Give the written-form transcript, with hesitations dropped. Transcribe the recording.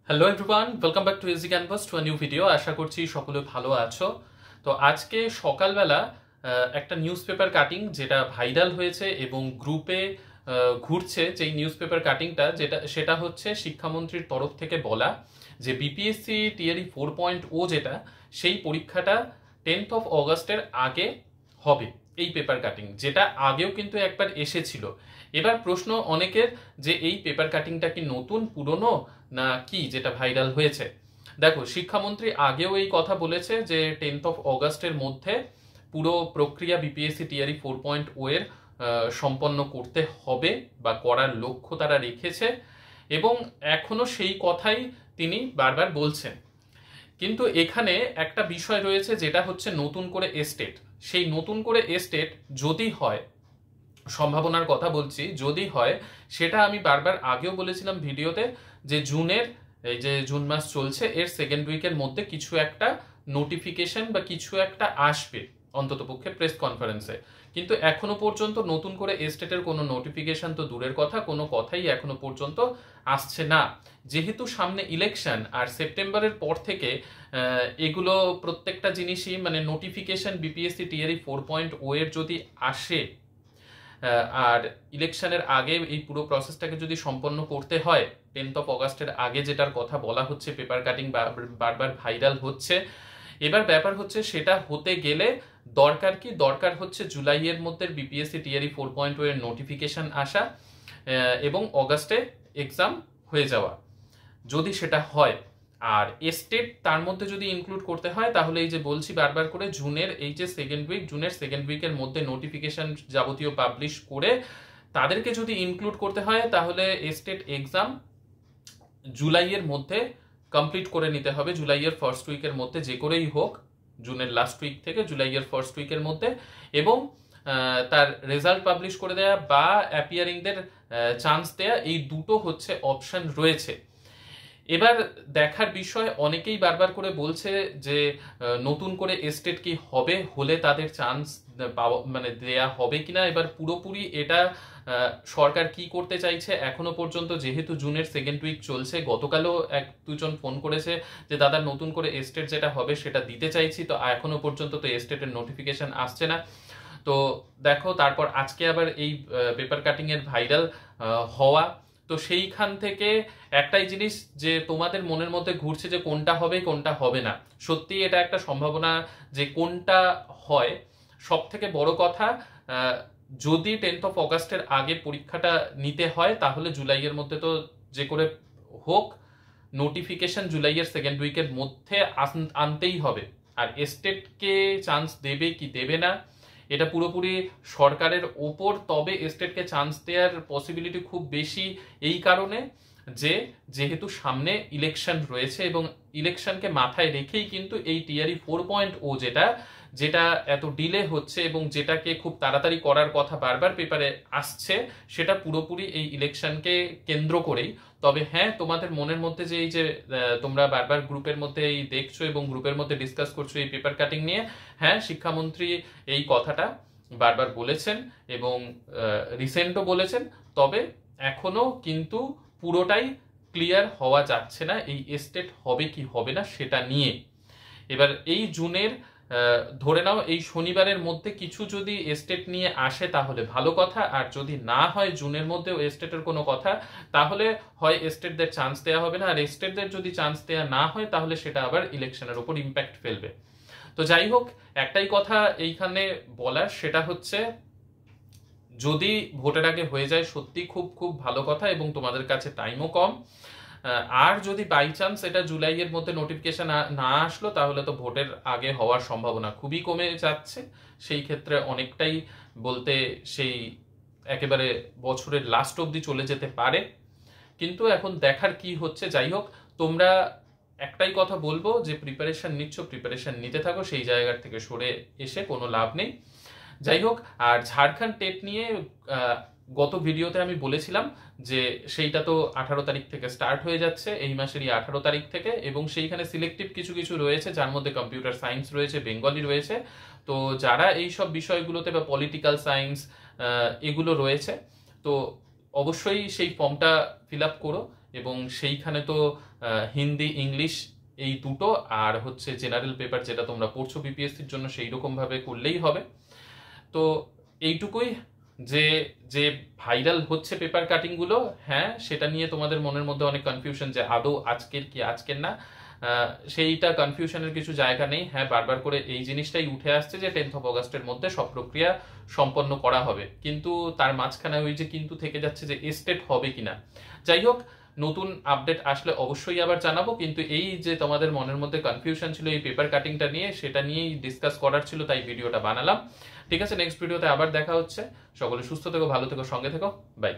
Hello everyone, welcome back to easy canvas to a new video. আশা করছি সকলে ভালো আছো। তো আজকে সকালবেলা একটা নিউজ পেপার কাটিং যেটা ভাইরাল হয়েছে এবং গ্রুপে ঘুরছে, যেই নিউজ পেপার কাটিংটা সেটা হচ্ছে শিক্ষামন্ত্রীর তরফ থেকে বলা যে বিপিএসসি টিআরই 4.0 যেটা সেই পরীক্ষাটা 10th অফ অগাস্টের আগে হবে। এই পেপার কাটিং যেটা আগেও কিন্তু একবার এসেছিল। এবার প্রশ্ন অনেকের যে এই পেপার কাটিংটা কি নতুন, পুরনো, না কি যেটা ভাইরাল হয়েছে। দেখো, শিক্ষামন্ত্রী আগেও এই কথা বলেছে যে 10th অফ অগাস্টের মধ্যে পুরো প্রক্রিয়া বিপিএসসি টিআরই 4.0 এর সম্পন্ন করতে হবে বা করার লক্ষ্য তারা রেখেছে এবং এখনো সেই কথাই তিনি বারবার বলছেন। কিন্তু এখানে একটা বিষয় রয়েছে যেটা হচ্ছে নতুন করে এস্টেট। সেই নতুন করে এস্টেট যদি হয়, সম্ভাবনার কথা বলছি, যদি হয়, সেটা আমি বারবার আগেও বলেছিলাম ভিডিওতে যে এই যে জুন মাস চলছে এর সেকেন্ড উইকের মধ্যে কিছু একটা নোটিফিকেশন বা কিছু একটা আসবে, অন্ততপক্ষে প্রেস কনফারেন্সে। কিন্তু এখনো পর্যন্ত নতুন করে এস্টেটের কোনো নোটিফিকেশন তো দূরের কথা, কোনো কথাই এখনো পর্যন্ত আসছে না। যেহেতু সামনে ইলেকশন আর সেপ্টেম্বরের পর থেকে এগুলো প্রত্যেকটা জিনিসই মানে নোটিফিকেশন বিপিএসসি টিআরই 4.0 এর যদি আসে আর ইলেকশনের আগে এই পুরো প্রসেসটাকে যদি সম্পন্ন করতে হয় 10th অফ অগাস্টের আগে, যেটার কথা বলা হচ্ছে, পেপার কাটিং বারবার ভাইরাল হচ্ছে। এবার ব্যাপার হচ্ছে সেটা হতে গেলে দরকার কি, দরকার হচ্ছে জুলাইয়ের মধ্যে বিপিএসসি টিআরই 4.0 এর নোটিফিকেশন আসা এবং অগাস্টে এক্সাম হয়ে যাওয়া। যদি সেটা হয় আর এস্টেট তার মধ্যে যদি ইনক্লুড করতে হয়, তাহলে এই যে বলছি বারবার করে জুনের এই যে জুনের সেকেন্ড উইকের মধ্যে নোটিফিকেশন যাবতীয় পাবলিশ করে তাদেরকে যদি ইনক্লুড করতে হয়, তাহলে এস্টেট এক্সাম জুলাইয়ের মধ্যে কমপ্লিট করে নিতে হবে। জুলাইয়ের ফার্স্ট উইকের মধ্যে যে করেই হোক, জুনের লাস্ট উইক থেকে জুলাইয়ের ফার্স্ট উইকের মধ্যে, এবং তার রেজাল্ট পাবলিশ করে দেয়া বা অ্যাপিয়ারিংদের চান্স দেয়া, এই দুটো হচ্ছে অপশন রয়েছে। এবার দেখার বিষয়, অনেকেই বারবার করে বলছে যে নতুন করে এস্টেট কি হবে, হলে তাদের চান্স পাওয়া মানে দেয়া হবে কিনা। এবার পুরোপুরি এটা সরকার কি করতে চাইছে এখনো পর্যন্ত, যেহেতু জুনের সেকেন্ড উইক চলছে, গতকালও এক দুজন ফোন করেছে যে দাদা নতুন করে এস্টেট যেটা হবে সেটা দিতে চাইছি, তো এখনো পর্যন্ত তো এস্টেটের নোটিফিকেশন আসছে না। তো দেখো, তারপর আজকে আবার এই পেপার কাটিং এর ভাইরাল হওয়া, তো সেইখান থেকে একটাই জিনিস যে তোমাদের মনের মধ্যে ঘুরছে যে কোনটা হবে কোনটা হবে না। সত্যি এটা একটা সম্ভাবনা যে কোনটা হয়। সব থেকে বড় কথা, যদি 10th অফ অগাস্টের আগে পরীক্ষাটা নিতে হয়, তাহলে জুলাইয়ের মধ্যে তো যে করে হোক নোটিফিকেশন জুলাইয়ের সেকেন্ড উইকের মধ্যে আনতেই হবে। আর এস্টেটকে চান্স দেবে কি দেবে না এটা পুরোপুরি সরকারের ওপর। তবে এস্টেটকে চান্স দেওয়ার পসিবিলিটি খুব বেশি, এই কারণে যে যেহেতু সামনে ইলেকশন রয়েছে এবং ইলেকশনকে মাথায় রেখেই কিন্তু এই টিআরই 4.0 যেটা যেটা এত ডিলে হচ্ছে এবং যেটাকে খুব তাড়াতাড়ি করার কথা বারবার পেপারে আসছে, সেটা পুরোপুরি এই ইলেকশনকে কেন্দ্র করেই। তবে হ্যাঁ, তোমাদের মনের মধ্যে যে এই যে তোমরা বারবার গ্রুপের মধ্যে এই দেখছো এবং গ্রুপের মধ্যে ডিসকাস করছো এই পেপার কাটিং নিয়ে, হ্যাঁ, শিক্ষামন্ত্রী এই কথাটা বারবার বলেছেন এবং রিসেন্টও বলেছেন। তবে এখনো কিন্তু পুরোটাই ক্লিয়ার হওয়া যাচ্ছে না এই এস্টেট হবে কি হবে না সেটা নিয়ে। এবার এই জুনের ধরে নাও এই শনিবারের মধ্যে কিছু যদি এস্টেট নিয়ে আসে তাহলে ভালো কথা, আর যদি না হয় জুনের মধ্যেও এস্টেটের কোনো কথা, তাহলে হয় এস্টেটদের চান্স দেওয়া হবে না, আর এস্টেটদের যদি চান্স দেওয়া না হয় তাহলে সেটা আবার ইলেকশনের উপর ইম্প্যাক্ট ফেলবে। তো যাই হোক, একটাই কথা এইখানে বলার, সেটা হচ্ছে যদি ভোটের আগে হয়ে যায় সত্যি খুব খুব ভালো কথা এবং তোমাদের কাছে টাইমও কম। আর যদি বাই চান্স এটা জুলাইয়ের মধ্যে নোটিফিকেশন না আসলো, তাহলে তো ভোটের আগে হওয়ার সম্ভাবনা খুবই কমে যাচ্ছে। সেই ক্ষেত্রে অনেকটাই বলতে সেই একেবারে বছরের লাস্ট অবধি চলে যেতে পারে। কিন্তু এখন দেখার কি হচ্ছে। যাই হোক, তোমরা একটাই কথা বলবো যে প্রিপারেশন নিচ্ছ, প্রিপারেশন নিতে থাকো, সেই জায়গা থেকে সরে এসে কোনো লাভ নেই। যাই হোক, আর ঝাড়খণ্ড টেট নিয়ে গত ভিডিওতে আমি বলেছিলাম যে সেইটা তো 18 তারিখ থেকে স্টার্ট হয়ে যাচ্ছে, এই মাসেরই 18 তারিখ থেকে, এবং সেইখানে সিলেক্টিভ কিছু কিছু রয়েছে, যার মধ্যে কম্পিউটার সায়েন্স রয়েছে, বেঙ্গলি রয়েছে। তো যারা এই সব বিষয়গুলোতে বা পলিটিক্যাল সায়েন্স এগুলো রয়েছে, তো অবশ্যই সেই ফর্মটা ফিল আপ করো এবং সেইখানে তো হিন্দি ইংলিশ এই দুটো আর হচ্ছে জেনারেল পেপার যেটা তোমরা পড়ছো বিপিএসসির জন্য সেই রকমভাবে করলেই হবে। তো এইটুকুই, যে যে ভাইরাল হচ্ছে পেপার কাটিংগুলো, হ্যাঁ সেটা নিয়ে তোমাদের মনের মধ্যে অনেক কনফিউশন যে আদৌ আজকের কি আজকের না, সেইটা কনফিউশনের কিছু জায়গা নেই। হ্যাঁ বারবার করে এই জিনিসটাই উঠে আসছে যে 10th of অগাস্টের মধ্যে সব প্রক্রিয়া সম্পন্ন করা হবে, কিন্তু তার মাঝখানে ওই যে কিন্তু থেকে যাচ্ছে যে এস্টেট হবে কিনা। যাই হোক, নতুন আপডেট আসলে অবশ্যই আবার জানাবো, কিন্তু এই যে তোমাদের মনের মধ্যে কনফিউশন ছিল এই পেপার কাটিংটা নিয়ে, সেটা নিয়েই ডিসকাস করার ছিল, তাই ভিডিওটা বানালাম। ঠিক আছে, নেক্সট ভিডিওতে আবার দেখা হচ্ছে। সকলে সুস্থ থেকো, ভালো থেকো, সঙ্গে থেকো, বাই।